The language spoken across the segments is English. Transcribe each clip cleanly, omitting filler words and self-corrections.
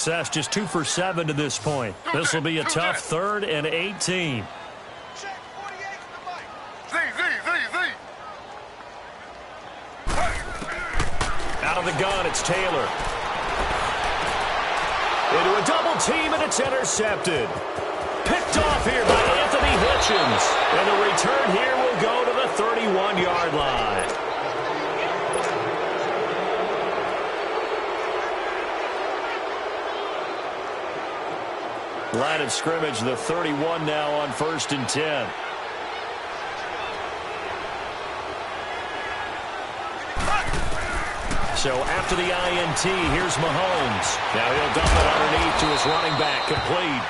success, just 2 for 7 to this point. This will be a tough 3rd and 18. Out of the gun, it's Taylor. Into a double team, and it's intercepted. Picked off here by Anthony Hitchens. And the return here will go to the 31-yard line. Line of scrimmage, the 31 now on 1st and 10. So after the INT, here's Mahomes. Now he'll dump it underneath to his running back, complete.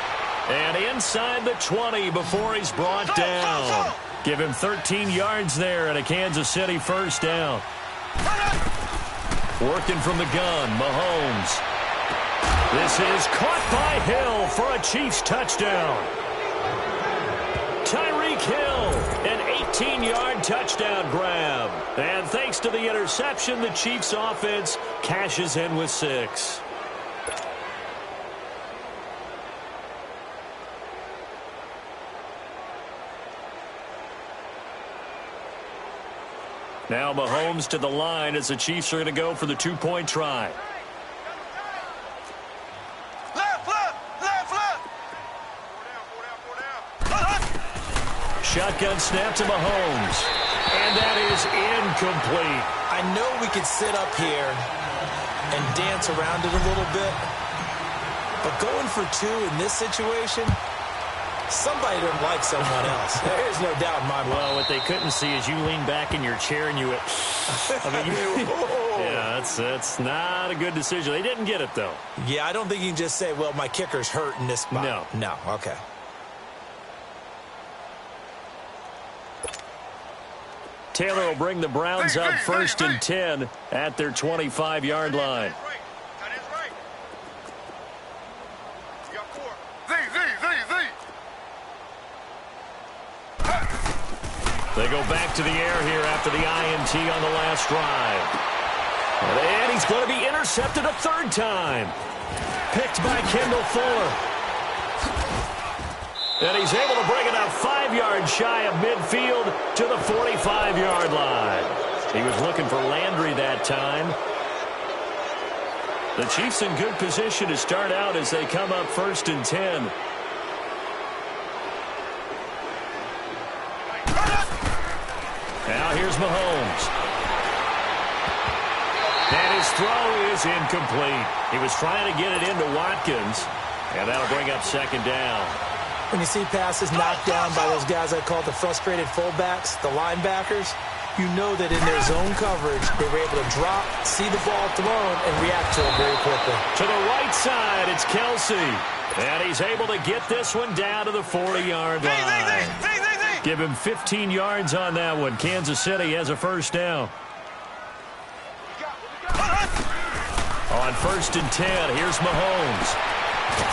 And inside the 20 before he's brought down. Give him 13 yards there and a Kansas City 1st down. Working from the gun, Mahomes. This is caught by Hill for a Chiefs touchdown. Tyreek Hill, an 18-yard touchdown grab. And thanks to the interception, the Chiefs offense cashes in with 6. Now Mahomes to the line as the Chiefs are going to go for the 2-point try. Shotgun snap to Mahomes. And that is incomplete. I know we could sit up here and dance around it a little bit, but going for 2 in this situation, somebody doesn't like someone else. There's no doubt in my mind. Well, what they couldn't see is you lean back in your chair and you went, yeah, that's not a good decision. They didn't get it, though. Yeah, I don't think you can just say, well, my kicker's hurt in this spot. No, okay. Taylor will bring the Browns up 1st and 10 at their 25-yard line. They go back to the air here after the INT on the last drive. And he's going to be intercepted a 3rd time. Picked by Kendall Fuller. And he's able to bring it up 5 yards shy of midfield to the 45-yard line. He was looking for Landry that time. The Chiefs in good position to start out as they come up 1st and 10. Now here's Mahomes. And his throw is incomplete. He was trying to get it into Watkins. And that'll bring up 2nd down. When you see passes knocked down by those guys I call the frustrated fullbacks, the linebackers, you know that in their zone coverage, they were able to drop, see the ball thrown, and react to it very quickly. To the right side, it's Kelsey. And he's able to get this one down to the 40-yard line. Give him 15 yards on that one. Kansas City has a 1st down. On 1st and 10, here's Mahomes.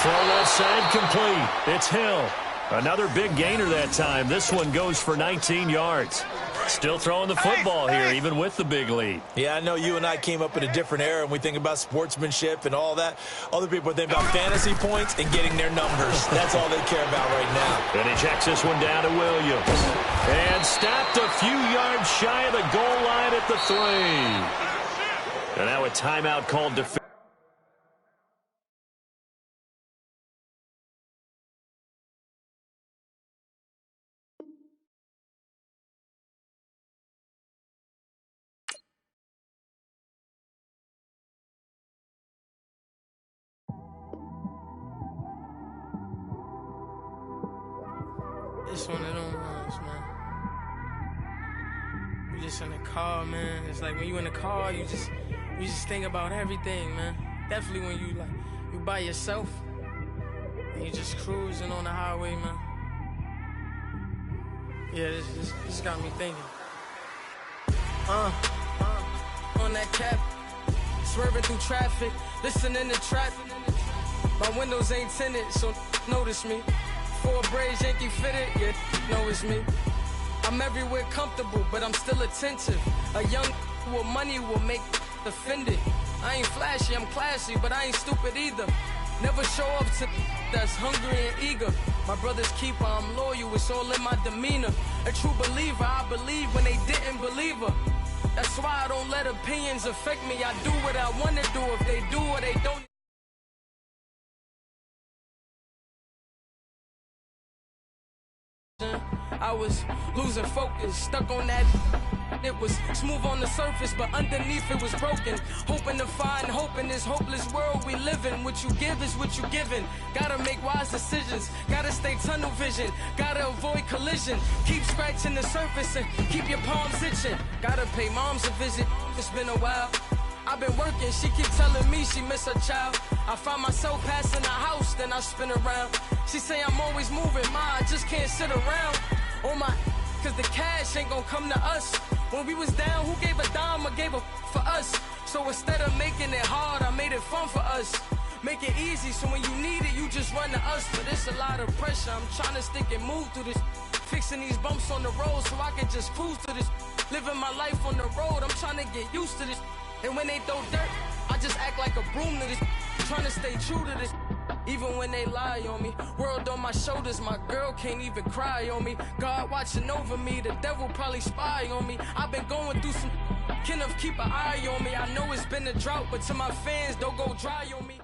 Throw left side complete. It's Hill. Another big gainer that time. This one goes for 19 yards. Still throwing the football here, even with the big lead. Yeah, I know you and I came up in a different era, and we think about sportsmanship and all that. Other people think about fantasy points and getting their numbers. That's all they care about right now. And he checks this one down to Williams. And stopped a few yards shy of the goal line at the 3. And now a timeout called defense. It's one of them ones, man. You just in the car, man. It's like when you in the car, you just think about everything, man. Definitely when you by yourself and you just cruising on the highway, man. Yeah, this got me thinking. On that cap, swerving through traffic, listening to traffic. My windows ain't tinted, so notice me. 4 braids, Yankee fitted, yeah, know it's me. I'm everywhere comfortable, but I'm still attentive. A young with money will make offended. I ain't flashy, I'm classy, but I ain't stupid either. Never show up to that's hungry and eager. My brother's keeper, I'm loyal, it's all in my demeanor. A true believer, I believe when they didn't believe her. That's why I don't let opinions affect me. I do what I want to do. If they do or they don't. I was losing focus, stuck on that. It was smooth on the surface, but underneath it was broken. Hoping to find hope in this hopeless world we live in. What you give is what you given. Gotta make wise decisions. Gotta stay tunnel vision. Gotta avoid collision. Keep scratching the surface and keep your palms itching. Gotta pay moms a visit. It's been a while. I've been working, she keep telling me she miss her child. I find myself passing the house, then I spin around. She say I'm always moving, ma, I just can't sit around. Oh my, cause the cash ain't gonna come to us. When we was down, who gave a dime or gave a for us? So instead of making it hard, I made it fun for us. Make it easy, so when you need it, you just run to us. But it's a lot of pressure, I'm trying to stick and move through this. Fixing these bumps on the road so I can just cruise to this. Living my life on the road, I'm trying to get used to this. And when they throw dirt, I just act like a broom to this. Trying to stay true to this. Even when they lie on me. World on my shoulders, my girl can't even cry on me. God watching over me, the devil probably spy on me. I've been going through some Kenneth, keep an eye on me. I know it's been a drought, but to my fans, don't go dry on me.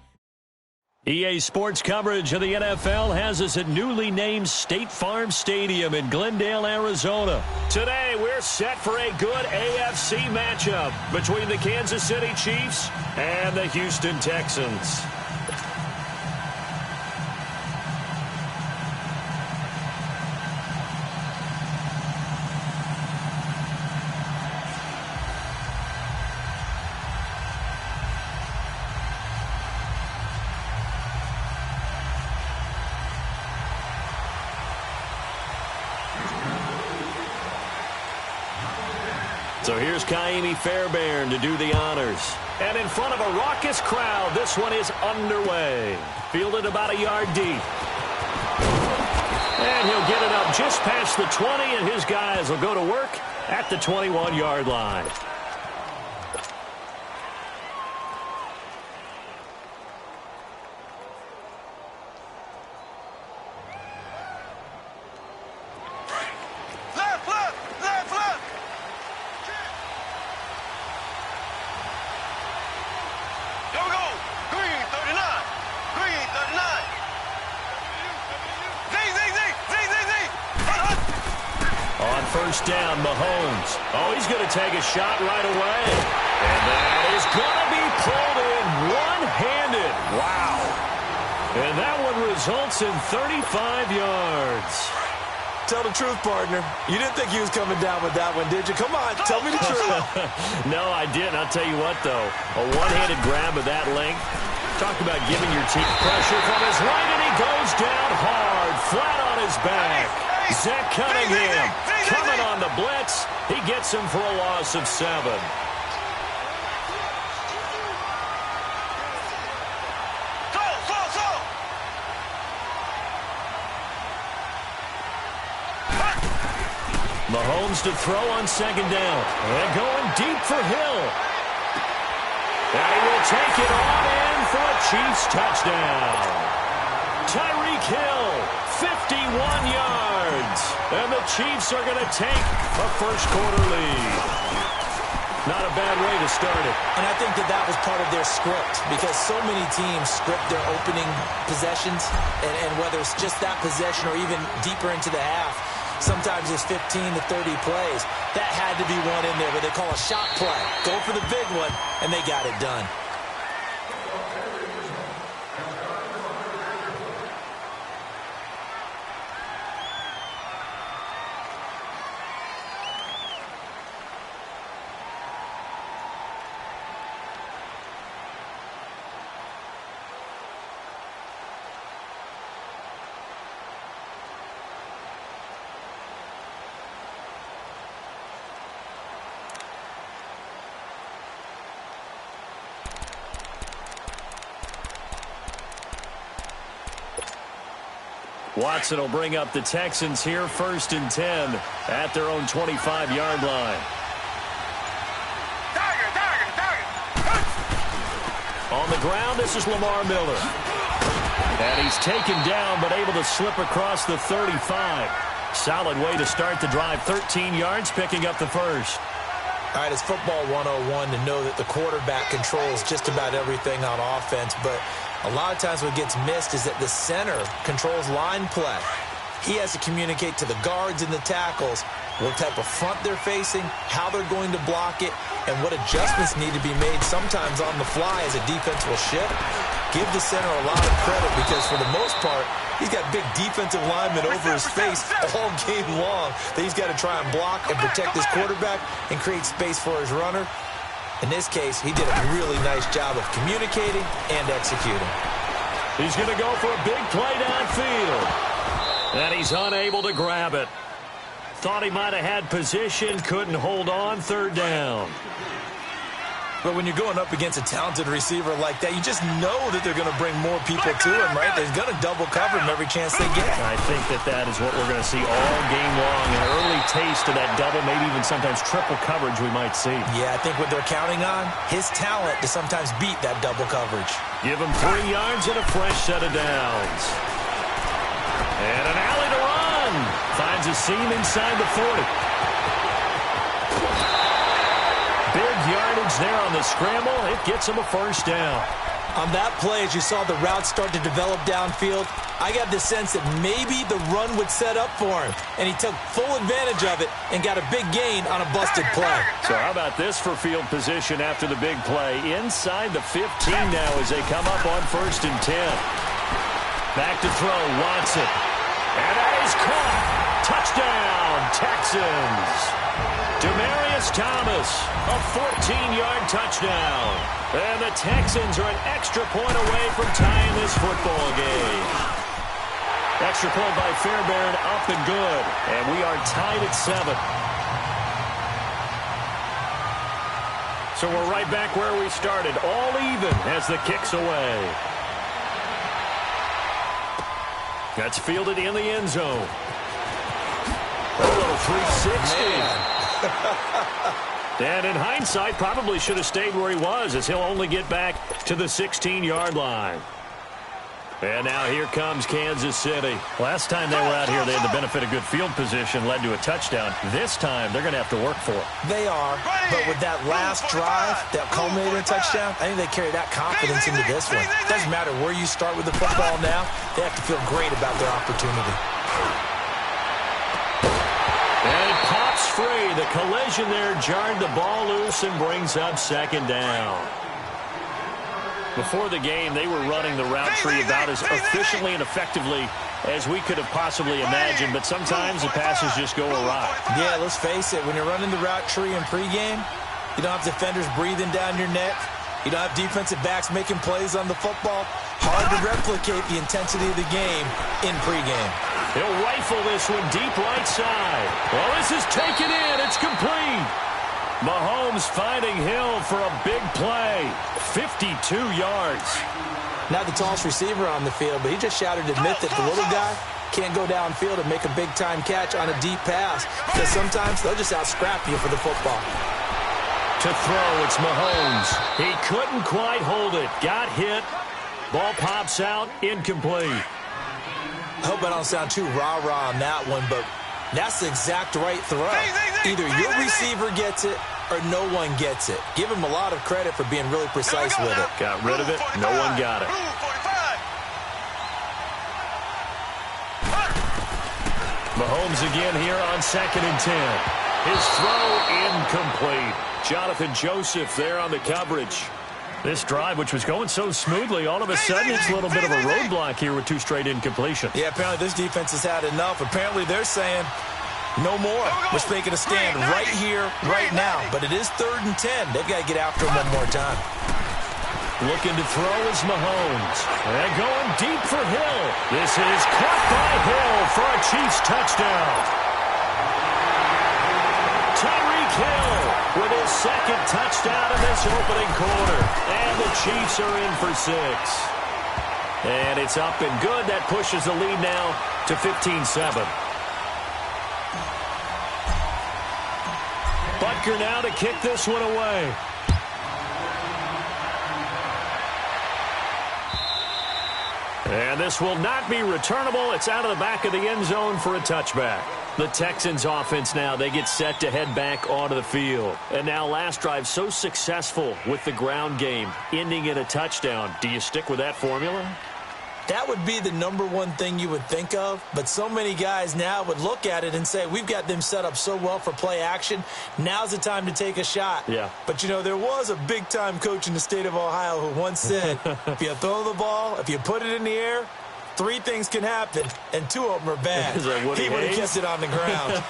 EA Sports coverage of the NFL has us at newly named State Farm Stadium in Glendale, Arizona. Today, we're set for a good AFC matchup between the Kansas City Chiefs and the Houston Texans. So here's Kaimi Fairbairn to do the honors. And in front of a raucous crowd, this one is underway. Fielded about a yard deep. And he'll get it up just past the 20, and his guys will go to work at the 21-yard line. First down, Mahomes. Oh, he's going to take a shot right away. And that is going to be pulled in one-handed. Wow. And that one results in 35 yards. Tell the truth, partner. You didn't think he was coming down with that one, did you? Come on, tell me the truth. No, I didn't. I'll tell you what, though. A one-handed grab of that length. Talk about giving your team pressure from his right, and he goes down hard, flat on his back. Zach Cunningham coming on the blitz. He gets him for a loss of 7. Mahomes to throw on second down. And going deep for Hill. And he will take it on in for a Chiefs touchdown. Tyreek Hill, 51 yards. And the Chiefs are going to take a first-quarter lead. Not a bad way to start it. And I think that was part of their script, because so many teams script their opening possessions, and whether it's just that possession or even deeper into the half, sometimes it's 15 to 30 plays. That had to be one in there where they call a shot play. Go for the big one, and they got it done. Watson will bring up the Texans here, 1st and 10 at their own 25-yard line. On the ground, this is Lamar Miller. And he's taken down, but able to slip across the 35. Solid way to start the drive. 13 yards, picking up the first. All right, it's football 101 to know that the quarterback controls just about everything on offense, but a lot of times what gets missed is that the center controls line play. He has to communicate to the guards and the tackles what type of front they're facing, how they're going to block it, and what adjustments need to be made sometimes on the fly as a defense will shift. Give the center a lot of credit because for the most part, he's got big defensive linemen over his face all game long that he's got to try and block and protect his quarterback and create space for his runner. In this case, he did a really nice job of communicating and executing. He's going to go for a big play downfield. And he's unable to grab it. Thought he might have had position, couldn't hold on, third down. But when you're going up against a talented receiver like that, you just know that they're going to bring more people to him, right? They're going to double cover him every chance they get. I think that is what we're going to see all game long. An early taste of that double, maybe even sometimes triple coverage we might see. Yeah, I think what they're counting on, his talent to sometimes beat that double coverage. Give him 3 yards and a fresh set of downs. And an alley to run. Finds a seam inside the 40. Big yardage there on the scramble. It gets him a first down. On that play, as you saw the route start to develop downfield, I got the sense that maybe the run would set up for him. And he took full advantage of it and got a big gain on a busted play. So how about this for field position after the big play? Inside the 15 now as they come up on 1st and 10. Back to throw, Watson. And that is caught. Touchdown, Texans. Demaryius Thomas, a 14-yard touchdown. And the Texans are an extra point away from tying this football game. Extra point by Fairbairn, up and good. And we are tied at 7. So we're right back where we started, all even as the kick's away. That's fielded in the end zone. A little 360. And in hindsight, probably should have stayed where he was as he'll only get back to the 16-yard line. And now here comes Kansas City. Last time they were out here, they had the benefit of good field position, led to a touchdown. This time, they're going to have to work for it. They are, but with that last drive that culminated in a touchdown, I think they carry that confidence into this one. It doesn't matter where you start with the football now. They have to feel great about their opportunity. And it pops free. The collision there jarred the ball loose and brings up 2nd down. Before the game, they were running the route tree about as efficiently and effectively as we could have possibly imagined, but sometimes the passes just go awry. Yeah, let's face it. When you're running the route tree in pregame, you don't have defenders breathing down your neck. You don't have defensive backs making plays on the football. Hard to replicate the intensity of the game in pregame. He'll rifle this one deep right side. Well, this is taken in. It's complete. Mahomes finding Hill for a big play. 52 yards. Not the tallest receiver on the field, but he just shouted to admit that the little guy can't go downfield and make a big-time catch on a deep pass because sometimes they'll just out-scrap you for the football. To throw, it's Mahomes. He couldn't quite hold it. Got hit. Ball pops out. Incomplete. I hope I don't sound too rah-rah on that one, but that's the exact right throw. Either your receiver gets it or no one gets it. Give him a lot of credit for being really precise with it. Got rid of it. No one got it. Mahomes again here on 2nd and 10. His throw incomplete. Jonathan Joseph there on the coverage. This drive, which was going so smoothly, all of a sudden it's a little bit of a roadblock here with 2 straight incompletions. Yeah, apparently this defense has had enough. Apparently they're saying no more. We're making a stand right here, right now. But it is 3rd and 10. They've got to get after him one more time. Looking to throw is Mahomes. And going deep for Hill. This is caught by Hill for a Chiefs touchdown. Tyreek Hill with his 2nd touchdown in this opening quarter. And the Chiefs are in for 6. And it's up and good. That pushes the lead now to 15-7. Butker now to kick this one away. And this will not be returnable. It's out of the back of the end zone for a touchback. The Texans offense now, they get set to head back onto the field. And now last drive so successful with the ground game, ending in a touchdown. Do you stick with that formula? That would be the number one thing you would think of, but so many guys now would look at it and say, we've got them set up so well for play action, now's the time to take a shot. Yeah. But, you know, there was a big-time coach in the state of Ohio who once said, if you throw the ball, if you put it in the air, 3 things can happen, and 2 of them are bad. He would have kept it on the ground.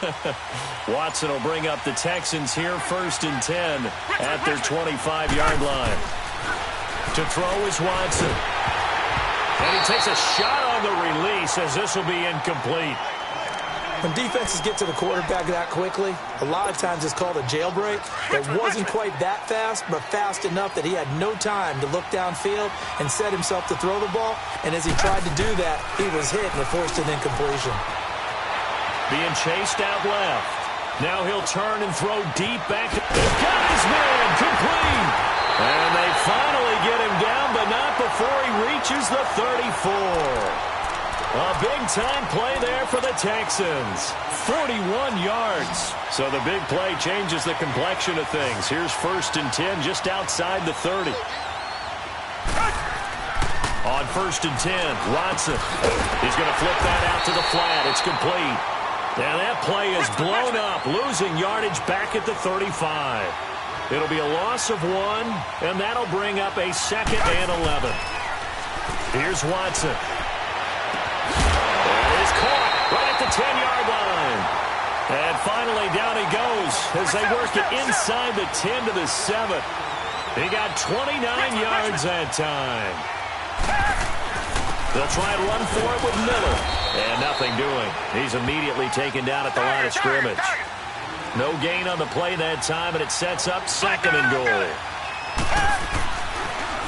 Watson will bring up the Texans here, 1st and 10 at their 25-yard line. To throw is Watson. And he takes a shot on the release as this will be incomplete. When defenses get to the quarterback that quickly, a lot of times it's called a jailbreak. It wasn't quite that fast, but fast enough that he had no time to look downfield and set himself to throw the ball. And as he tried to do that, he was hit and forced an incompletion. Being chased out left. Now he'll turn and throw deep back. They've got his man complete. And they finally get him down, but not before he reaches the 34. A big-time play there for the Texans. 41 yards. So the big play changes the complexion of things. Here's 1st and 10 just outside the 30. On 1st and 10, Watson. He's going to flip that out to the flat. It's complete. And that play is blown up, losing yardage back at the 35. It'll be a loss of 1, and that'll bring up a 2nd and 11. Here's Watson. And he's caught right at the 10-yard line. And finally down he goes as they work it inside the 10 to the 7. He got 29 yards that time. They'll try and run for it with Miller. And nothing doing. He's immediately taken down at the line of scrimmage. No gain on the play that time, and it sets up 2nd and goal.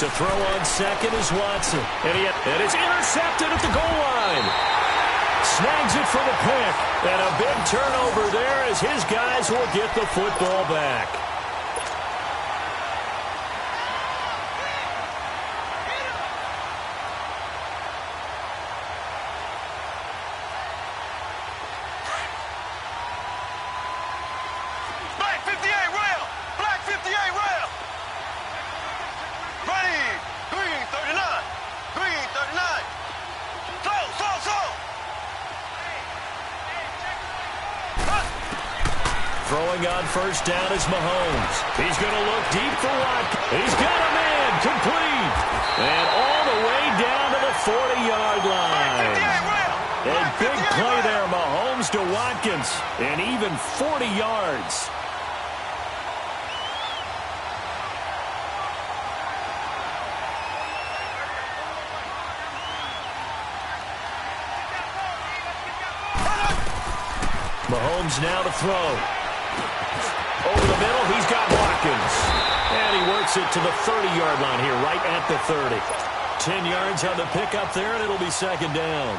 To throw on 2nd is Watson. And it's intercepted at the goal line. Snags it for the pick. And a big turnover there as his guys will get the football back. Throwing on 1st down is Mahomes. He's going to look deep for Watkins. He's got a man complete. And all the way down to the 40-yard line. A big play there, Mahomes to Watkins. And even 40 yards. Mahomes now to throw. Over the middle, he's got Watkins. And he works it to the 30-yard line here, right at the 30. 10 yards on the pickup there, and it'll be 2nd down.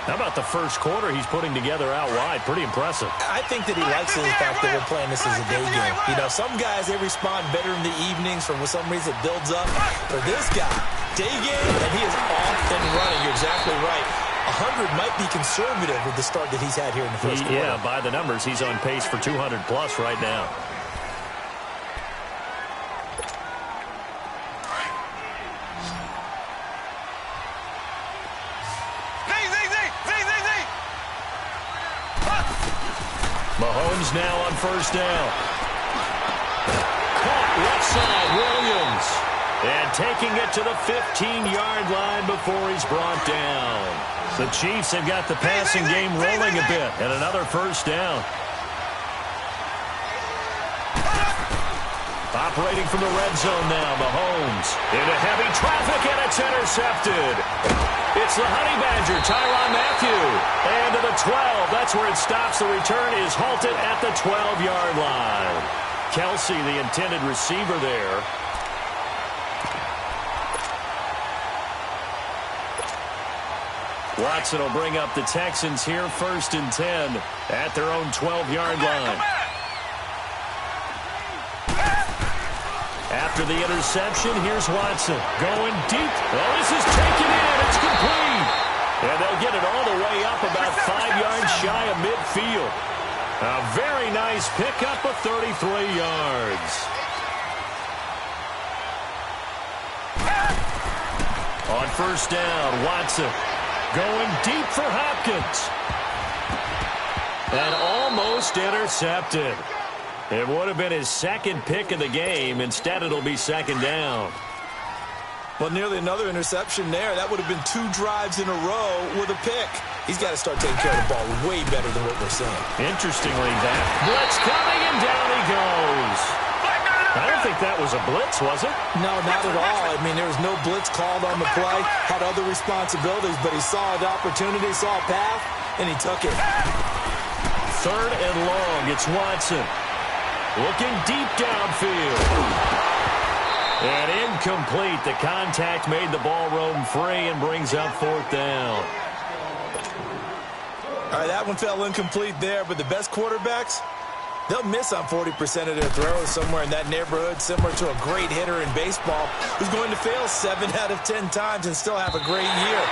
How about the first quarter he's putting together out wide? Pretty impressive. I think that he likes the fact that we're playing this as a day game. You know, some guys, they respond better in the evenings. For some reason, it builds up. For this guy, day game, and he is off and running. You're exactly right. 100 might be conservative with the start that he's had here in the first quarter. Yeah, by the numbers, he's on pace for 200-plus right now. Mahomes now on 1st down. Caught left side, Williams. And taking it to the 15-yard line before he's brought down. The Chiefs have got the passing game rolling a bit. And another 1st down. Operating from the red zone now, Mahomes. Into heavy traffic, and it's intercepted. It's the Honey Badger, Tyrann Mathieu. And to the 12, that's where it stops. The return is halted at the 12-yard line. Kelsey, the intended receiver there. Watson will bring up the Texans here, 1st and 10 at their own 12-yard line. After the interception, here's Watson going deep. Well, this is taken in. It's complete. And they'll get it all the way up about 5 yards shy of midfield. A very nice pickup of 33 yards. On first down, Watson going deep for Hopkins. And almost intercepted. It would have been his second pick of the game. Instead, it'll be second down. Well, nearly another interception there. That would have been 2 drives in a row with a pick. He's got to start taking care of the ball way better than what we're seeing. Interestingly, that blitz coming, and down he goes. I don't think that was a blitz, was it? No, not at all. I mean, there was no blitz called on the play. Had other responsibilities, but he saw an opportunity, saw a path, and he took it. Third and long. It's Watson. Looking deep downfield. And incomplete. The contact made the ball roam free and brings up fourth down. All right, that one fell incomplete there, but the best quarterbacks, they'll miss on 40% of their throws, somewhere in that neighborhood, similar to a great hitter in baseball who's going to fail 7 out of 10 times and still have a great year.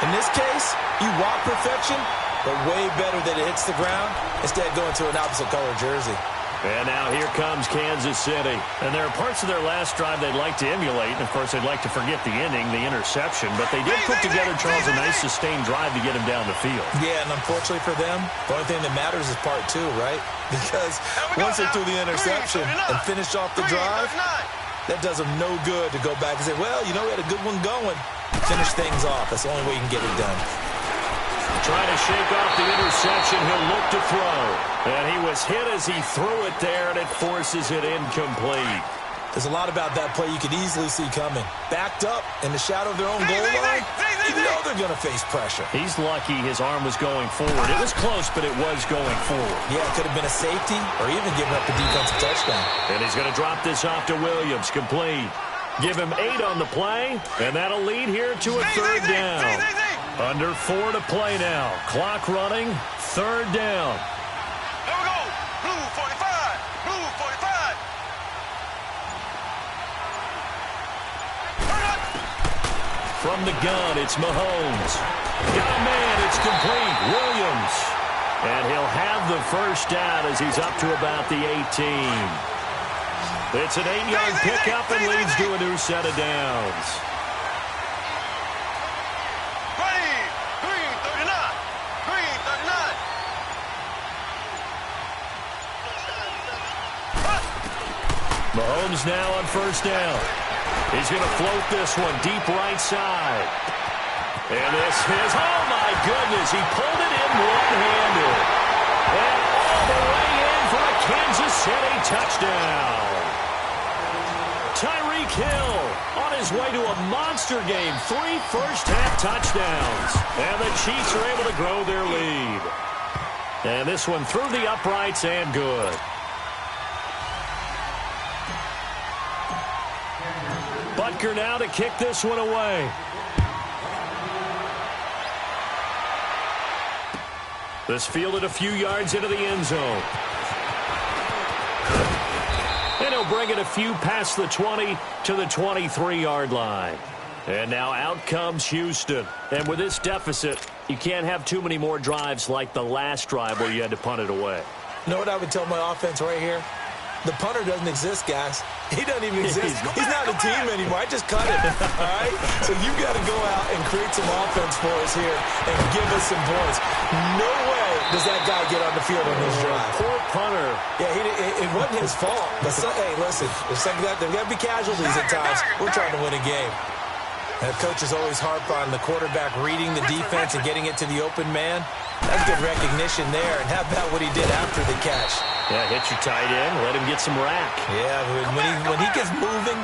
In this case, you want perfection, but way better that it hits the ground instead of going to an opposite color jersey. And now here comes Kansas City. And there are parts of their last drive they'd like to emulate. And, of course, they'd like to forget the ending, the interception. But they did put together, Charles, a nice sustained drive to get him down the field. Yeah, and unfortunately for them, the only thing that matters is part 2, right? Because once they threw the interception and finished off the drive, that does them no good to go back and say, well, you know, we had a good one going. Finish things off. That's the only way you can get it done. Trying to shake off the interception. He'll look to throw. And he was hit as he threw it there, and it forces it incomplete. There's a lot about that play you could easily see coming. Backed up in the shadow of their own goal line, you know they're going to face pressure. He's lucky his arm was going forward. It was close, but it was going forward. Yeah, it could have been a safety or even giving up a defensive touchdown. And he's going to drop this off to Williams. Complete. Give him 8 on the play, and that'll lead here to a third down. Under 4 to play now. Clock running. Third down. There we go. Blue 45. Blue 45. From the gun, it's Mahomes. Got a man. It's complete. Williams. And he'll have the first down as he's up to about the 18. It's an 8-yard pickup and leads to a new set of downs. Green 39. Green 39. Mahomes now on first down. He's going to float this one deep right side. And this is, oh my goodness, he pulled it in one-handed. And all the way in for a Kansas City touchdown. Tyreek Hill on his way to a monster game. 3 first-half touchdowns. And the Chiefs are able to grow their lead. And this one through the uprights and good. Butker now to kick this one away. This fielded a few yards into the end zone. And he'll bring it a few past the 20 to the 23-yard line. And now out comes Houston. And with this deficit, you can't have too many more drives like the last drive where you had to punt it away. You know what I would tell my offense right here? The punter doesn't exist, guys. He doesn't even exist. He's not a team anymore. I just cut him, all right? So you've got to go out and create some offense for us here and give us some points. No way does that guy get on the field on this drive. Poor punter. Yeah, it wasn't his fault. But hey, listen, there's got to be casualties at times. We're trying to win a game. And the coaches always harp on the quarterback reading the defense and getting it to the open man. That's good recognition there. And how about what he did after the catch? Yeah, hit your tight end, let him get some rack. Yeah, when he gets moving,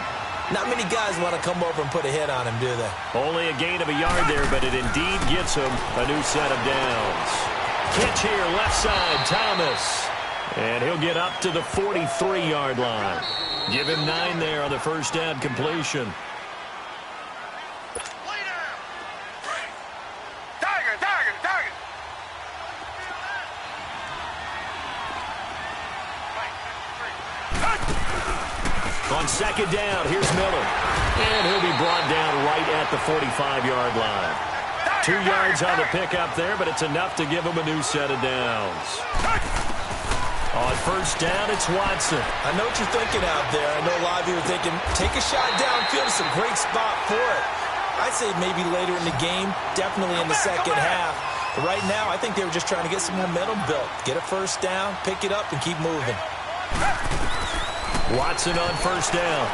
not many guys want to come over and put a hit on him, do they? Only a gain of a yard there, but it indeed gets him a new set of downs. Catch here, left side, Thomas. And he'll get up to the 43-yard line. Give him 9 there on the first down completion. On second down, here's Miller. And he'll be brought down right at the 45-yard line. 2 yards on the pickup there, but it's enough to give him a new set of downs. On first down, it's Watson. I know what you're thinking out there. I know a lot of you are thinking, take a shot downfield. It's a great spot for it. I'd say maybe later in the game, definitely in the second half. But right now, I think they were just trying to get some momentum built. Get a first down, pick it up, and keep moving. Watson on first down.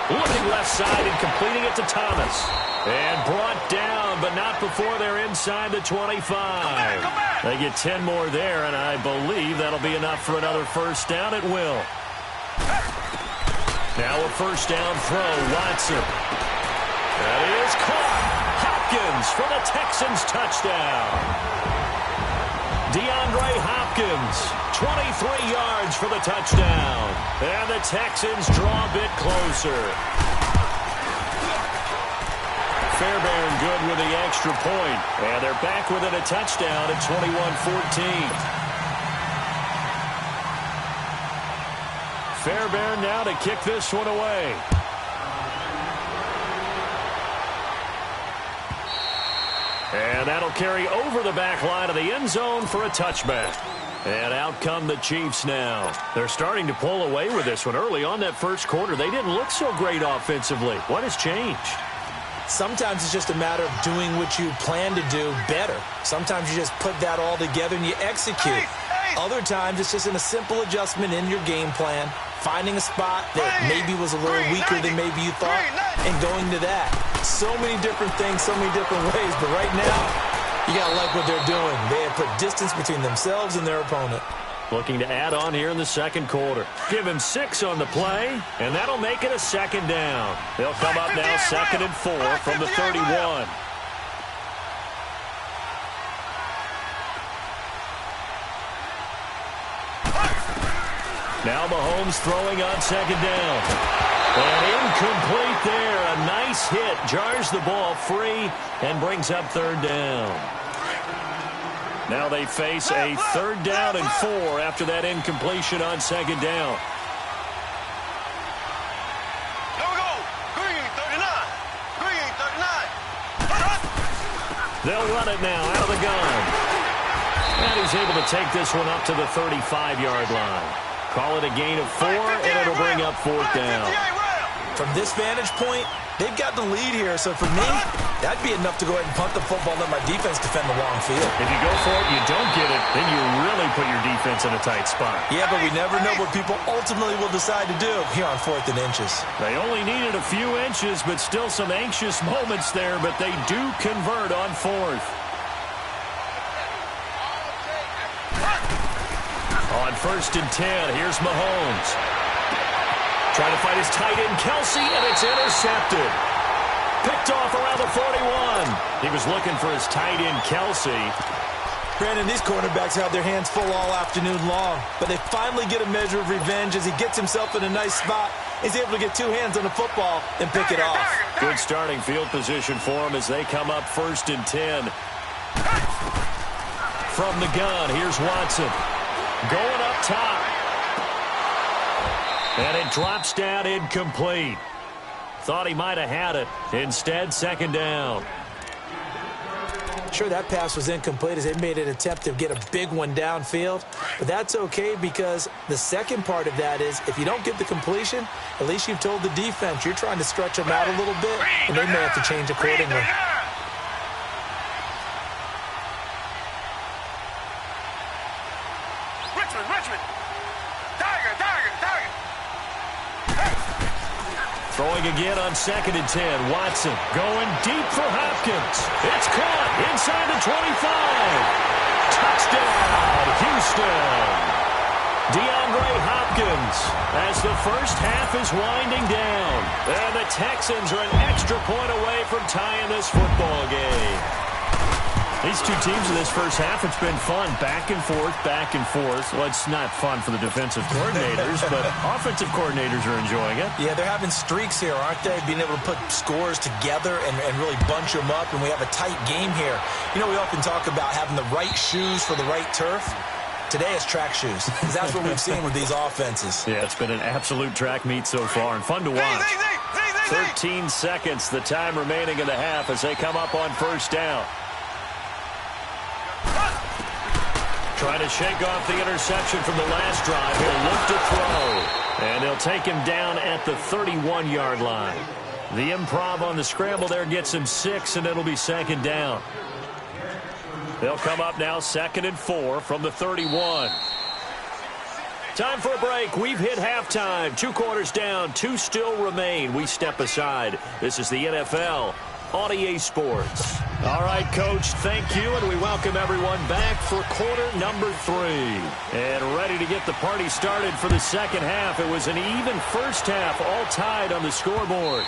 Looking left side and completing it to Thomas. And brought down, but not before they're inside the 25. They get 10 more there, and I believe that'll be enough for another first down. It will. Now a first down throw, Watson. That is caught. Hopkins for the Texans touchdown. DeAndre Hopkins, 23 yards for the touchdown. And the Texans draw a bit closer. Fairbairn good with the extra point. And they're back within a touchdown at 21-14. Fairbairn now to kick this one away. And that'll carry over the back line of the end zone for a touchback. And out come the Chiefs now. They're starting to pull away with this one. Early on that first quarter, they didn't look so great offensively. What has changed? Sometimes it's just a matter of doing what you plan to do better. Sometimes you just put that all together and you execute. Other times it's just in a simple adjustment in your game plan, finding a spot that maybe was a little weaker than maybe you thought, and going to that. So many different things, so many different ways, but right now, you got to like what they're doing. They have put distance between themselves and their opponent. Looking to add on here in the second quarter. Give him 6 on the play, and that'll make it a second down. They'll come up now 2nd and 4 from the 31. Now Mahomes throwing on second down. And incomplete there. A nice hit. Jars the ball free and brings up third down. Now they face a 3rd down and 4 after that incompletion on second down. Here we go. Green, 39. Green, 39. They'll run it now out of the gun. And he's able to take this one up to the 35-yard line. Call it a gain of 4, and it'll bring up 4th down. From this vantage point, they've got the lead here. So for me, that'd be enough to go ahead and punt the football and let my defense defend the long field. If you go for it, you don't get it, then you really put your defense in a tight spot. Yeah, but we never know what people ultimately will decide to do here on 4th and inches. They only needed a few inches, but still some anxious moments there, but they do convert on 4th. On 1st and 10, here's Mahomes. Trying to fight his tight end, Kelsey, and it's intercepted. Picked off around the 41. He was looking for his tight end, Kelsey. Brandon, these cornerbacks have their hands full all afternoon long, but they finally get a measure of revenge as he gets himself in a nice spot. He's able to get 2 hands on the football and pick it off. Good starting field position for him as they come up 1st and 10. From the gun, here's Watson. Going up top. And it drops down incomplete. Thought he might have had it. Instead, 2nd down. Sure, that pass was incomplete as they made an attempt to get a big one downfield. But that's okay because the second part of that is if you don't get the completion, at least you've told the defense you're trying to stretch them out a little bit, and they may have to change accordingly. Richmond. Tiger. Throwing again on 2nd and 10. Watson going deep for Hopkins. It's caught inside the 25. Touchdown, Houston. DeAndre Hopkins as the first half is winding down. And the Texans are an extra point away from tying this football game. These two teams in this first half, it's been fun. Back and forth, back and forth. Well, it's not fun for the defensive coordinators, but offensive coordinators are enjoying it. Yeah, they're having streaks here, aren't they? Being able to put scores together and really bunch them up, and we have a tight game here. You know, we often talk about having the right shoes for the right turf. Today is track shoes. That's what we've seen with these offenses. Yeah, it's been an absolute track meet so far and fun to watch. 13 seconds, the time remaining in the half as they come up on first down. Trying to shake off the interception from the last drive. He'll look to throw. And they'll take him down at the 31-yard line. The improv on the scramble there gets him 6, and it'll be second down. They'll come up now 2nd and 4 from the 31. Time for a break. We've hit halftime. 2 quarters down, 2 still remain. We step aside. This is the NFL on EA Sports. All right, Coach, thank you, and we welcome everyone back for quarter number 3. And ready to get the party started for the second half. It was an even first half, all tied on the scoreboard.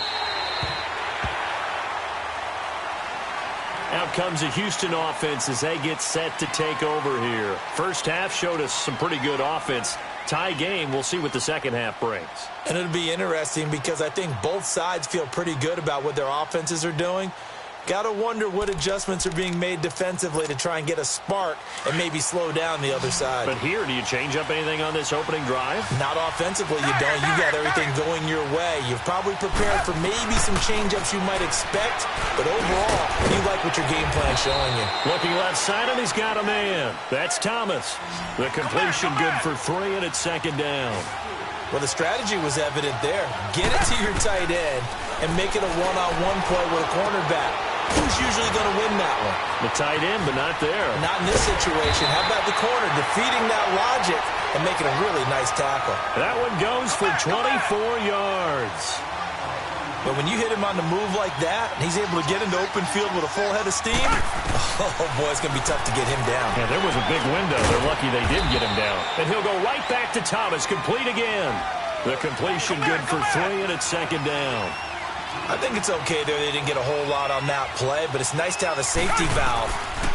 Out comes the Houston offense as they get set to take over here. First half showed us some pretty good offense. Tie game. We'll see what the second half brings. And it'll be interesting because I think both sides feel pretty good about what their offenses are doing. Got to wonder what adjustments are being made defensively to try and get a spark and maybe slow down the other side. But here, do you change up anything on this opening drive? Not offensively, you don't. You got everything going your way. You've probably prepared for maybe some change-ups you might expect, but overall, you like what your game plan's showing you. Looking left side, and he's got a man. That's Thomas. The completion good for 3, and it's second down. Well, the strategy was evident there. Get it to your tight end and make it a one-on-one play with a cornerback. Who's usually going to win that one? The tight end, but not there. Not in this situation. How about the corner defeating that logic and making a really nice tackle? That one goes for 24 yards. But when you hit him on the move like that, and he's able to get into open field with a full head of steam, oh, boy, it's going to be tough to get him down. Yeah, there was a big window. They're lucky they did get him down. And he'll go right back to Thomas, complete again. The completion good for 3, and it's second down. I think it's okay there. They didn't get a whole lot on that play, but it's nice to have a safety valve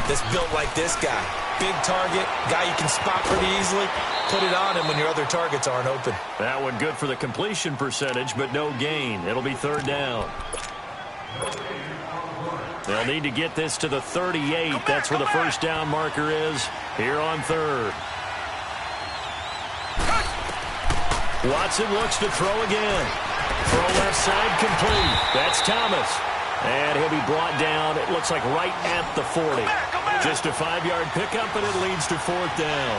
that's built like this guy. Big target, guy you can spot pretty easily. Put it on him when your other targets aren't open. That one good for the completion percentage, but no gain. It'll be third down. They'll need to get this to the 38. That's where the first down marker is here on third. Watson looks to throw again. Throw left side complete. That's Thomas. And he'll be brought down, it looks like right at the 40. Just a 5-yard pickup, and it leads to fourth down.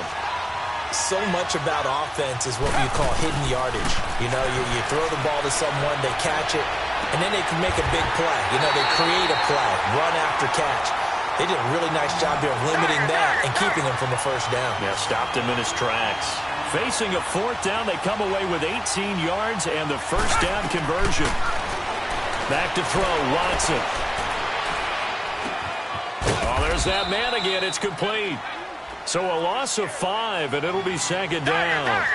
So much about offense is what you call hidden yardage. You know, you throw the ball to someone, they catch it, and then they can make a big play. You know, they create a play, run after catch. They did a really nice job there of limiting that and keeping him from the first down. Yeah, stopped him in his tracks. Facing a fourth down, they come away with 18 yards and the first down conversion. Back to throw, Watson. Oh, there's that man again. It's complete. So a loss of 5, and it'll be second down.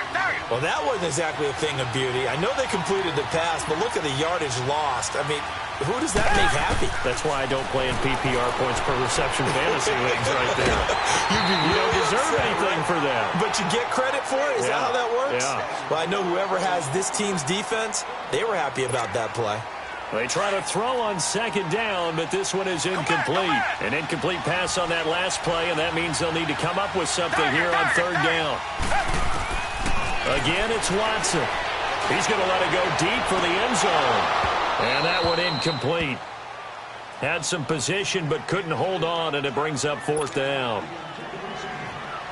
Well, that wasn't exactly a thing of beauty. I know they completed the pass, but look at the yardage lost. I mean, who does that make happy? That's why I don't play in PPR points per reception fantasy leagues right there. You don't deserve anything for that. But you get credit for it? Is that how that works? Yeah. Well, I know whoever has this team's defense, they were happy about that play. They try to throw on second down, but this one is incomplete. An incomplete pass on that last play, and that means they'll need to come up with something here on third down. Again, it's Watson. He's going to let it go deep for the end zone. And that one incomplete. Had some position, but couldn't hold on, and it brings up fourth down.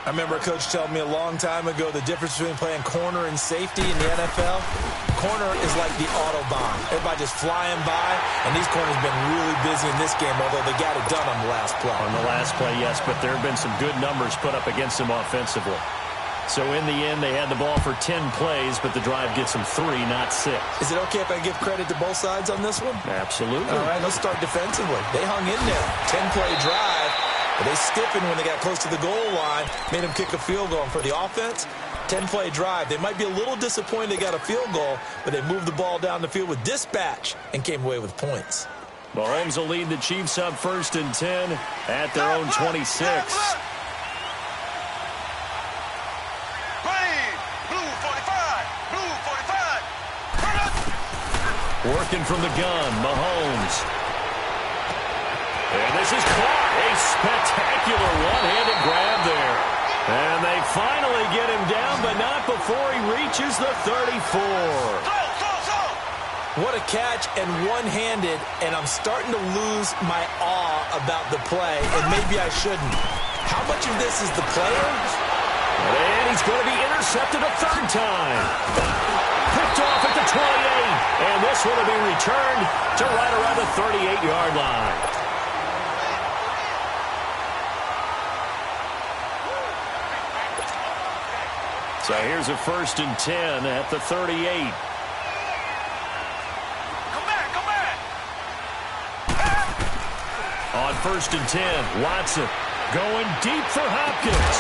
I remember a coach telling me a long time ago the difference between playing corner and safety in the NFL. Corner is like the Autobahn. Everybody just flying by, and these corners have been really busy in this game, although they got it done on the last play. On the last play, yes, but there have been some good numbers put up against them offensively. So in the end, they had the ball for 10 plays, but the drive gets them 3, not 6. Is it okay if I give credit to both sides on this one? Absolutely. All right, let's start defensively. They hung in there. 10-play drive. But they stiffened when they got close to the goal line, made them kick a field goal. And for the offense, 10-play drive. They might be a little disappointed they got a field goal, but they moved the ball down the field with dispatch and came away with points. Mahomes will lead the Chiefs up 1st and 10 at their own 26. Working from the gun, Mahomes. And this is caught. A spectacular one-handed grab there. And they finally get him down, but not before he reaches the 34. What a catch, and one-handed, and I'm starting to lose my awe about the play, and maybe I shouldn't. How much of this is the player? And he's going to be intercepted a third time. Picked off at the 28, and this one will be returned to right around the 38-yard line. So here's a 1st and 10 at the 38. On 1st and 10, Watson going deep for Hopkins.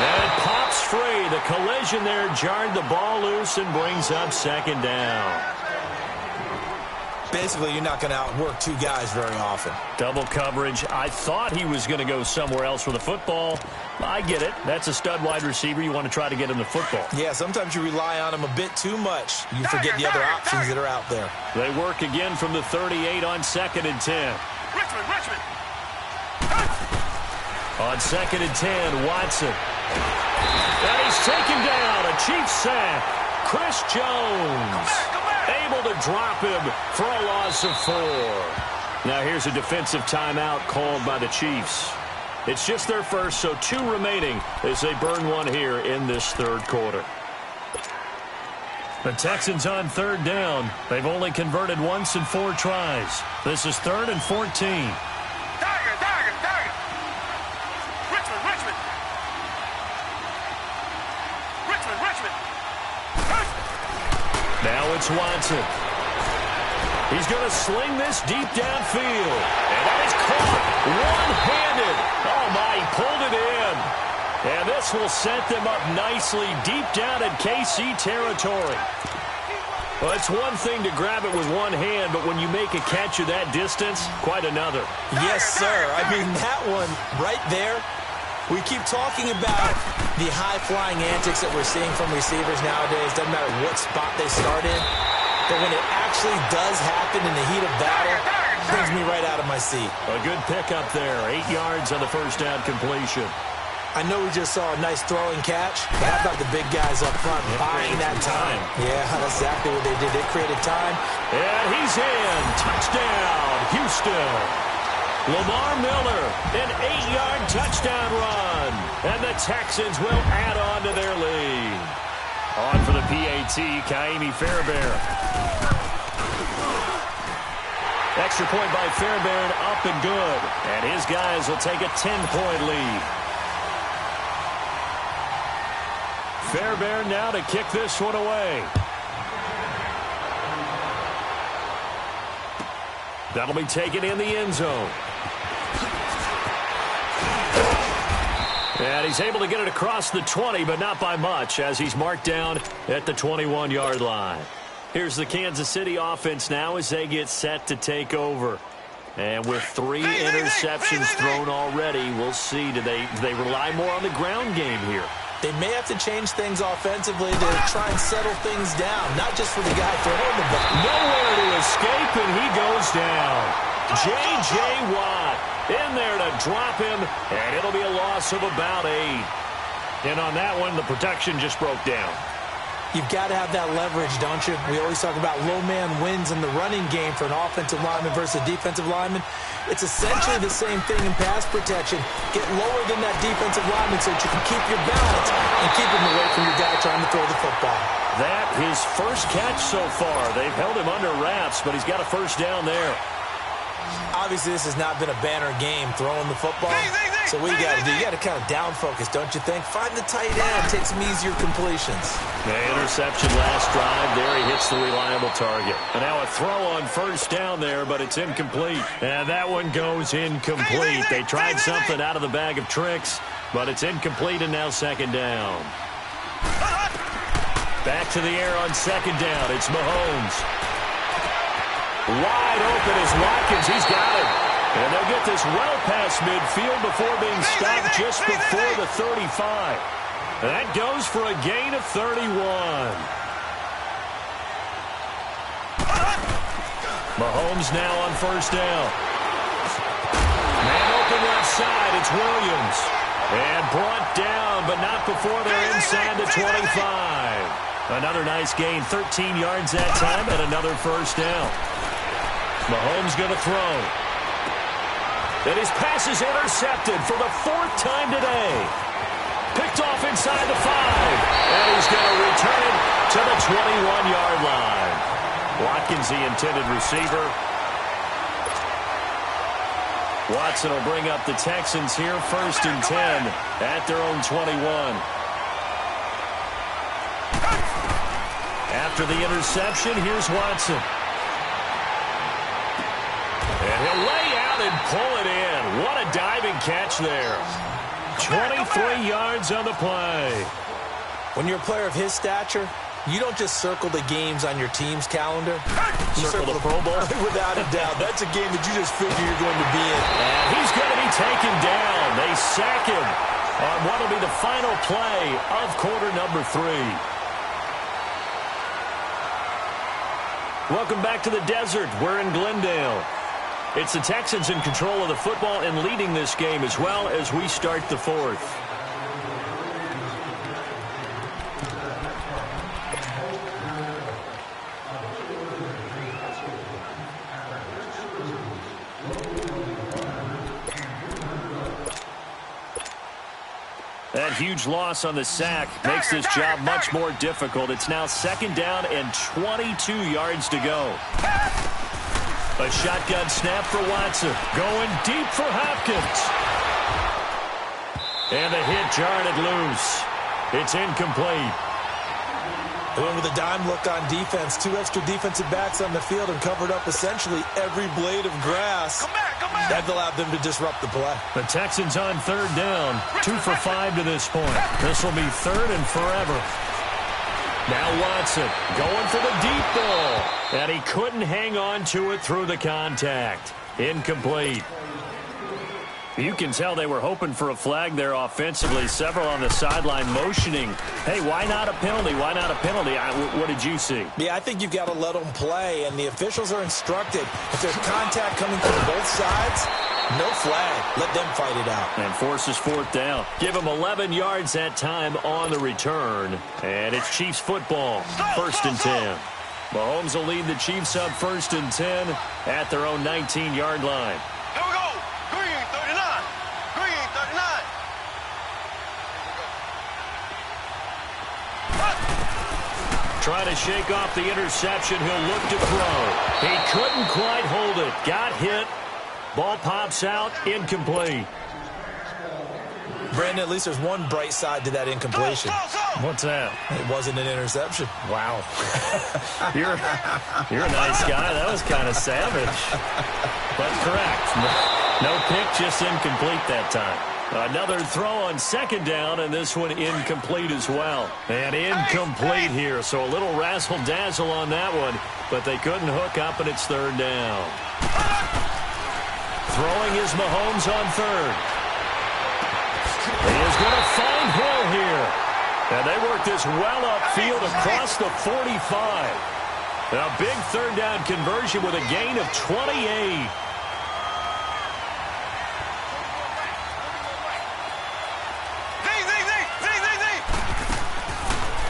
And it pops free. The collision there jarred the ball loose and brings up 2nd down. Basically, you're not going to outwork two guys very often. Double coverage. I thought he was going to go somewhere else with the football. I get it. That's a stud wide receiver. You want to try to get him the football. Yeah, sometimes you rely on him a bit too much. You forget the other options that are out there. They work again from the 38 on 2nd and 10. Richmond. On 2nd and 10, Watson. And he's taken down. A Chiefs sack. Chris Jones able to drop him for a loss of 4. Now here's a defensive timeout called by the Chiefs. It's just their first, so 2 remaining as they burn one here in this 3rd quarter. The Texans on 3rd down. They've only converted once in 4 tries. This is 3rd and 14. Tiger. Richmond. Now it's Watson. He's going to sling this deep downfield. And that is caught one-handed. Oh, my, he pulled it in. And this will set them up nicely deep down in KC territory. Well, it's one thing to grab it with one hand, but when you make a catch of that distance, quite another. Yes, sir. I mean, that one right there. We keep talking about the high-flying antics that we're seeing from receivers nowadays. Doesn't matter what spot they start in. But when it actually does happen in the heat of battle, it brings me right out of my seat. A good pickup there. 8 yards on the 1st down completion. I know we just saw a nice throwing catch, but how about the big guys up front buying that time? Yeah, that's exactly what they did. They created time. And he's in. Touchdown, Houston. Lamar Miller, an 8-yard touchdown run. And the Texans will add on to their lead. On for the PAT, Kaimi Fairbairn. Extra point by Fairbairn, up and good. And his guys will take a 10-point lead. Fairbairn now to kick this one away. That'll be taken in the end zone. And he's able to get it across the 20, but not by much, as he's marked down at the 21-yard line. Here's the Kansas City offense now as they get set to take over. And with 3 interceptions thrown already, we'll see. Do they rely more on the ground game here? They may have to change things offensively to try and settle things down, not just for the guy throwing the ball. Nowhere to escape, and he goes down. J.J. Watt in there to drop him, and it'll be a loss of about 8. And on that one, the protection just broke down. You've got to have that leverage, don't you? We always talk about low man wins in the running game for an offensive lineman versus a defensive lineman. It's essentially the same thing in pass protection. Get lower than that defensive lineman so that you can keep your balance and keep him away from your guy trying to throw the football. That his first catch so far. They've held him under wraps, but he's got a 1st down there. Obviously, this has not been a banner game throwing the football. So what you got to do, you got to kind of down focus, don't you think? Find the tight end, take some easier completions. The interception last drive. There he hits the reliable target. And now a throw on 1st down there, but it's incomplete. And that one goes incomplete. They tried something out of the bag of tricks, but it's incomplete and now 2nd down. Back to the air on 2nd down. It's Mahomes. Wide open is Watkins. He's got it. And they'll get this well past midfield before being stopped just before the 35. And that goes for a gain of 31. Mahomes now on 1st down. Man open left side. It's Williams. And brought down, but not before they're inside the 25. Another nice gain, 13 yards that time, and another first down. Mahomes going to throw. And his pass is intercepted for the 4th time today. Picked off inside the 5. And he's going to return it to the 21-yard line. Watkins, the intended receiver. Watson will bring up the Texans here, 1st and 10 at their own 21. After the interception, here's Watson. And he'll lay out and pull it in. What a diving catch there. 23 yards on the play. When you're a player of his stature, you don't just circle the games on your team's calendar. You circle the Pro Bowl? Without a doubt. That's a game that you just figure you're going to be in. And he's going to be taken down. They sack him on what will be the final play of quarter number 3. Welcome back to the desert. We're in Glendale. It's the Texans in control of the football and leading this game as well as we start the 4th. That huge loss on the sack makes this job much more difficult. It's now 2nd down and 22 yards to go. A shotgun snap for Watson. Going deep for Hopkins. And the hit jarred it loose. It's incomplete. They went with a dime look on defense. 2 extra defensive backs on the field and covered up essentially every blade of grass. Come back, come back. That allowed them to disrupt the play. The Texans on 3rd down. 2 for 5 to this point. This will be 3rd and forever. Now Watson going for the deep ball. And he couldn't hang on to it through the contact. Incomplete. You can tell they were hoping for a flag there offensively. Several on the sideline motioning. Hey, why not a penalty? Why not a penalty? What did you see? Yeah, I think you've got to let them play, and the officials are instructed. If there's contact coming from both sides, no flag. Let them fight it out. And forces 4th down. Give them 11 yards that time on the return. And it's Chiefs football, 1st and 10. Mahomes will lead the Chiefs up 1st and 10 at their own 19-yard line. Here we go. Green 39. Green 39. Trying to shake off the interception. He'll look to throw. He couldn't quite hold it. Got hit. Ball pops out. Incomplete. Brandon, at least there's one bright side to that incompletion. What's that? It wasn't an interception. Wow. You're a nice guy. That was kind of savage. But correct. No pick, just incomplete that time. Another throw on 2nd down, and this one incomplete as well. And incomplete here, so a little razzle-dazzle on that one, but they couldn't hook up, and it's 3rd down. Throwing is Mahomes on 3rd. He is going to find Hill here. And they work this well upfield across the 45. A big 3rd down conversion with a gain of 28.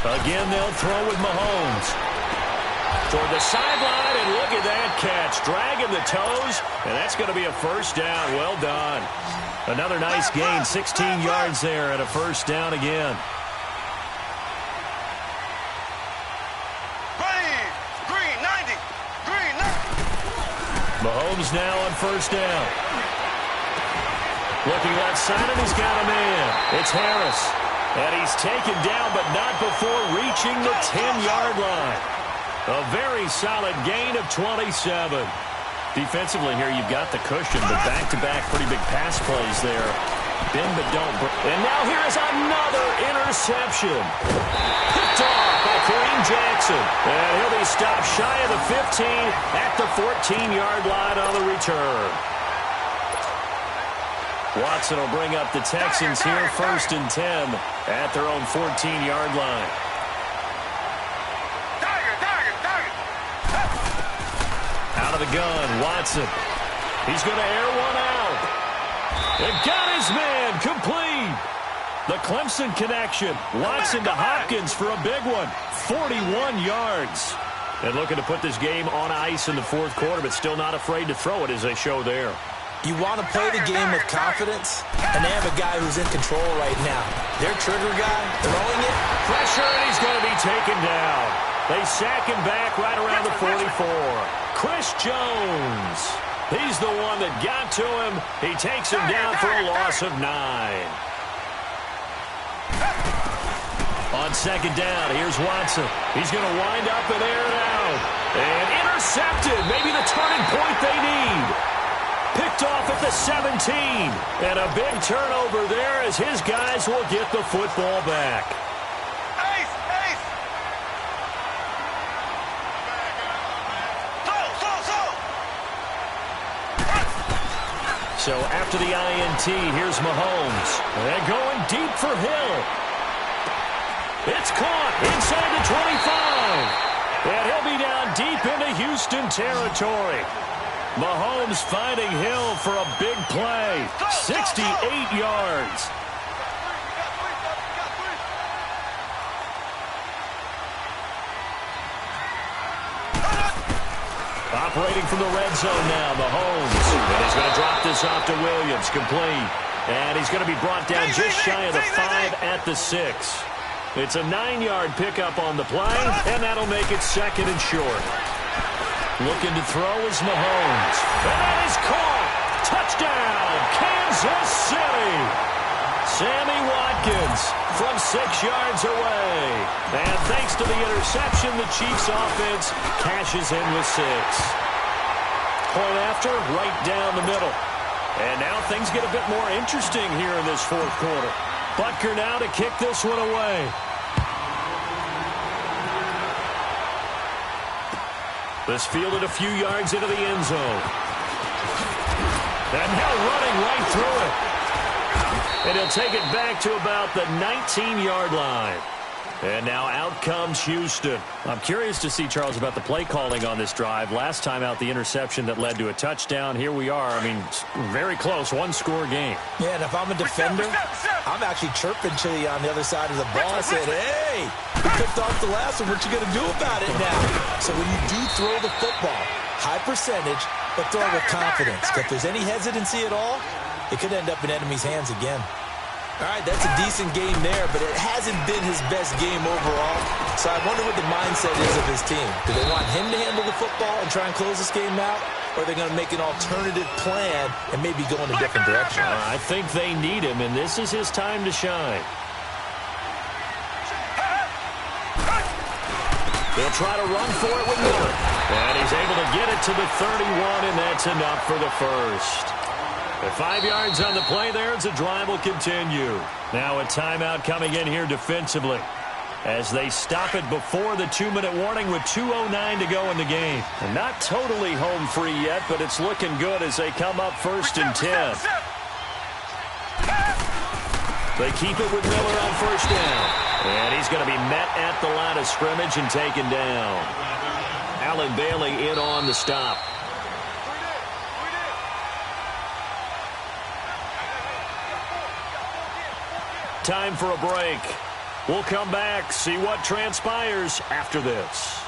Again, they'll throw with Mahomes. Toward the sideline, and look at that catch. Dragging the toes, and that's going to be a 1st down. Well done. Another nice gain, 16 yards there and a 1st down again. Green 90. Green 90. Mahomes now on 1st down. Looking left side, and he's got a man. It's Harris. And he's taken down, but not before reaching the 10-yard line. A very solid gain of 27. Defensively here, you've got the cushion, but back-to-back pretty big pass plays there. Bend but don't break. And now here is another interception. Picked off by Kareem Jackson. And he'll be stopped shy of the 15 at the 14-yard line on the return. Watson will bring up the Texans here, 1st and 10 at their own 14-yard line. Out of the gun, Watson. He's going to air one out. And got his man complete. The Clemson connection. Watson to Hopkins for a big one. 41 yards. And looking to put this game on ice in the fourth quarter, but still not afraid to throw it as they show there. You want to play the game with confidence, and they have a guy who's in control right now. Their trigger guy, throwing it. Pressure, and he's going to be taken down. They sack him back right around the 44. Chris Jones. He's the one that got to him. He takes him down for a loss of 9. On second down, here's Watson. He's going to wind up and air it out. And intercepted. Maybe the turning point they need. Picked off at the 17. And a big turnover there as his guys will get the football back. Ace, ace. So after the INT, here's Mahomes. They're going deep for Hill. It's caught inside the 25. And he'll be down deep into Houston territory. Mahomes finding Hill for a big play. 68 yards. Operating from the red zone now, Mahomes. And he's going to drop this off to Williams, complete. And he's going to be brought down just shy of the 5 at the 6. It's a 9-yard pickup on the play, and that'll make it second and short. Looking to throw is Mahomes. And that is caught. Touchdown, Kansas City. Sammy Watkins from 6 yards away. And thanks to the interception, the Chiefs offense cashes in with 6. Point after, right down the middle. And now things get a bit more interesting here in this fourth quarter. Butker now to kick this one away. This fielded a few yards into the end zone. And now running right through it. And he'll take it back to about the 19-yard line. And now out comes Houston. I'm curious to see, Charles, about the play calling on this drive. Last time out, the interception that led to a touchdown. Here we are. I mean, very close, one-score game. Yeah, and if I'm a defender, I'm actually chirping to you on the other side of the ball. I said, hey, we picked off the last one. What you going to do about it now? So when you do throw the football, high percentage, but throw it with confidence. If there's any hesitancy at all, it could end up in enemy's hands again. All right, that's a decent game there, but it hasn't been his best game overall. So I wonder what the mindset is of his team. Do they want him to handle the football and try and close this game out? Or are they going to make an alternative plan and maybe go in a different direction? I think they need him, and this is his time to shine. They'll try to run for it with Miller. And he's able to get it to the 31, and that's enough for the first. With 5 yards on the play there, the drive will continue. Now a timeout coming in here defensively as they stop it before the 2-minute warning with 2:09 to go in the game. And not totally home free yet, but it's looking good as they come up 1st and 10. They keep it with Miller on 1st down. And he's going to be met at the line of scrimmage and taken down. Allen Bailey in on the stop. Time for a break. We'll come back, see what transpires after this.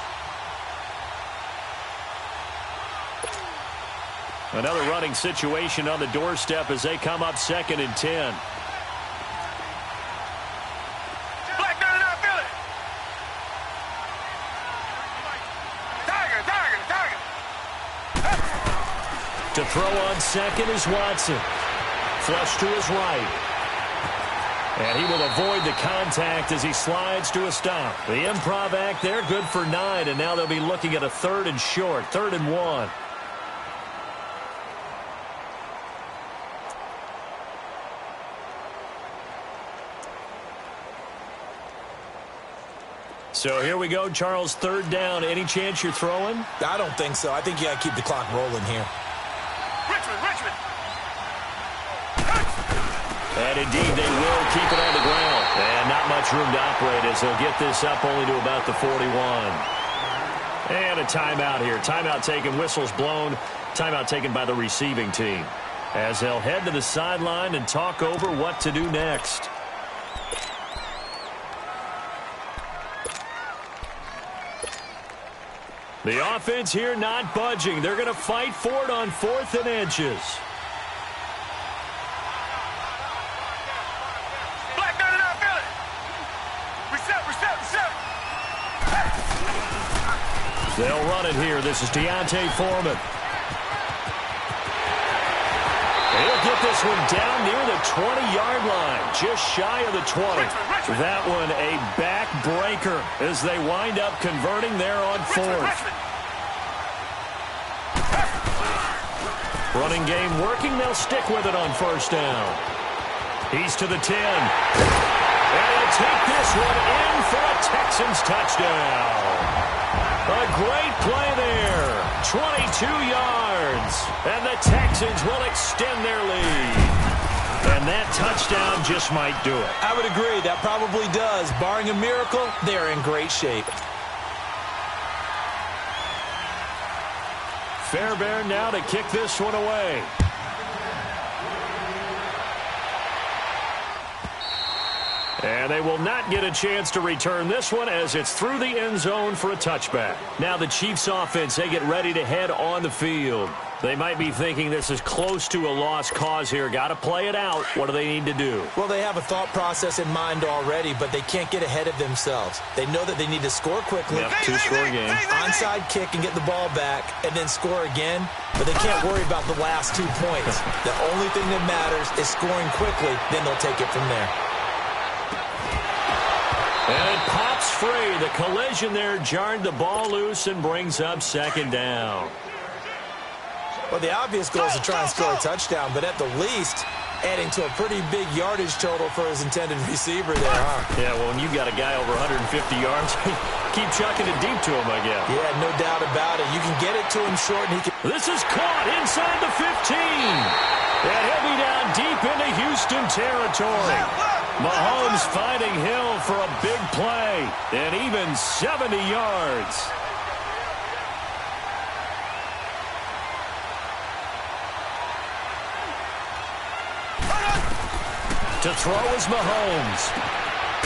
Another running situation on the doorstep as they come up 2nd and 10. To throw on 2nd is Watson. Flush to his right. And he will avoid the contact as he slides to a stop. The improv act there, good for 9, and now they'll be looking at a 3rd and short, 3rd and 1. So here we go, Charles, 3rd down. Any chance you're throwing? I don't think so. I think you got to keep the clock rolling here. Richmond. And indeed, they will keep it on the ground. And not much room to operate as they'll get this up only to about the 41. And a timeout here. Timeout taken, whistles blown. Timeout taken by the receiving team. As they'll head to the sideline and talk over what to do next. The offense here not budging. They're going to fight for it on 4th and inches. Black 99 Philly. Reset. They'll run it here. This is Deontay Foreman. He'll get this one down near the 20-yard line, just shy of the 20. That one a backbreaker as they wind up converting there on 4th. Running game working. They'll stick with it on 1st down. He's to the 10. And he'll take this one in for a Texans touchdown. A great play there. 22 yards. And the Texans will extend their lead. And that touchdown just might do it. I would agree. That probably does. Barring a miracle, they're in great shape. Fairbairn now to kick this one away. And they will not get a chance to return this one as it's through the end zone for a touchback. Now the Chiefs offense, they get ready to head on the field. They might be thinking this is close to a lost cause here. Got to play it out. What do they need to do? Well, they have a thought process in mind already, but they can't get ahead of themselves. They know that they need to score quickly. Yep, 2-score game. Onside kick and get the ball back and then score again. But they can't worry about the last 2 points. The only thing that matters is scoring quickly. Then they'll take it from there. And it pops free. The collision there jarred the ball loose and brings up 2nd down. Well, the obvious goal is to try and score a touchdown, but at the least, adding to a pretty big yardage total for his intended receiver there, huh? Yeah, well, when you've got a guy over 150 yards, keep chucking it deep to him, I guess. Yeah, no doubt about it. You can get it to him short, and he can... This is caught inside the 15. And he'll be down deep into Houston territory. Mahomes finding Hill for a big play, and even 70 yards. To throw is Mahomes.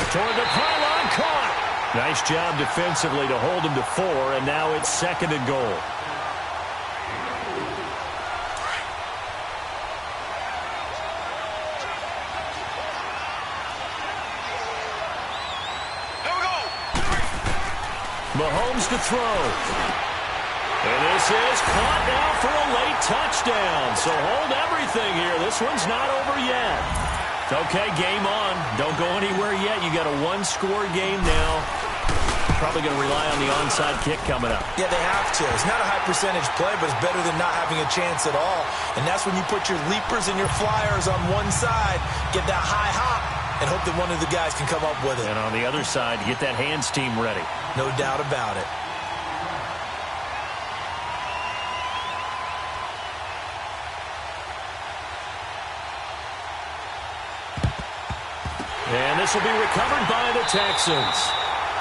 Toward the pylon, caught. Nice job defensively to hold him to 4, and now it's 2nd and goal. Mahomes to throw. And this is caught now for a late touchdown. So hold everything here. This one's not over yet. Okay, game on. Don't go anywhere yet. You got a 1-score game now. Probably going to rely on the onside kick coming up. Yeah, they have to. It's not a high percentage play, but it's better than not having a chance at all. And that's when you put your leapers and your flyers on one side, get that high hop, and hope that one of the guys can come up with it. And on the other side, get that hands team ready. No doubt about it. And this will be recovered by the Texans.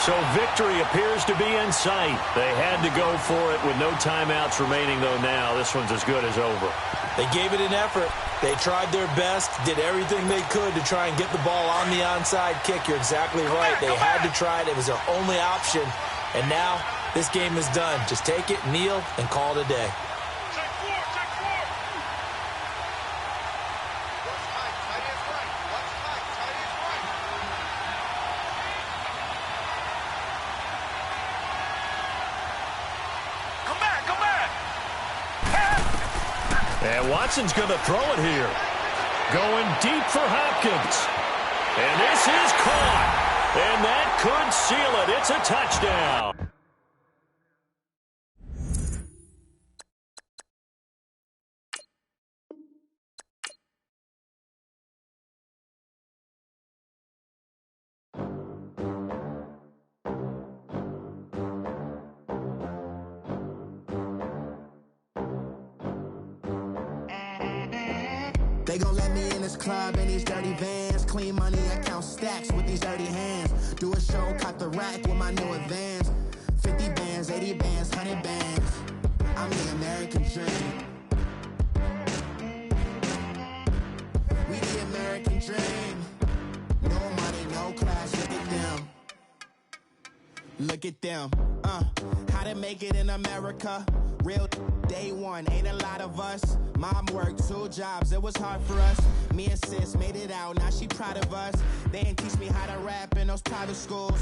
So victory appears to be in sight. They had to go for it with no timeouts remaining, though now this one's as good as over. They gave it an effort. They tried their best, did everything they could to try and get the ball on the onside kick. You're exactly right. They had to try it. It was their only option. And now this game is done. Just take it, kneel, and call it a day. And Watson's going to throw it here. Going deep for Hopkins. And this is caught. And that could seal it. It's a touchdown. They gon' let me in this club in these dirty vans. Clean money, I count stacks with these dirty hands. Do a show, cut the rack with my new advance. 50 bands, 80 bands, 100 bands. I'm the American dream. We the American dream. No money, no class, look at them. Look at them, how to make it in America. Real day one, ain't a lot of us. Mom worked 2 jobs, it was hard for us. Me and sis made it out, now she proud of us. They ain't teach me how to rap in those private schools.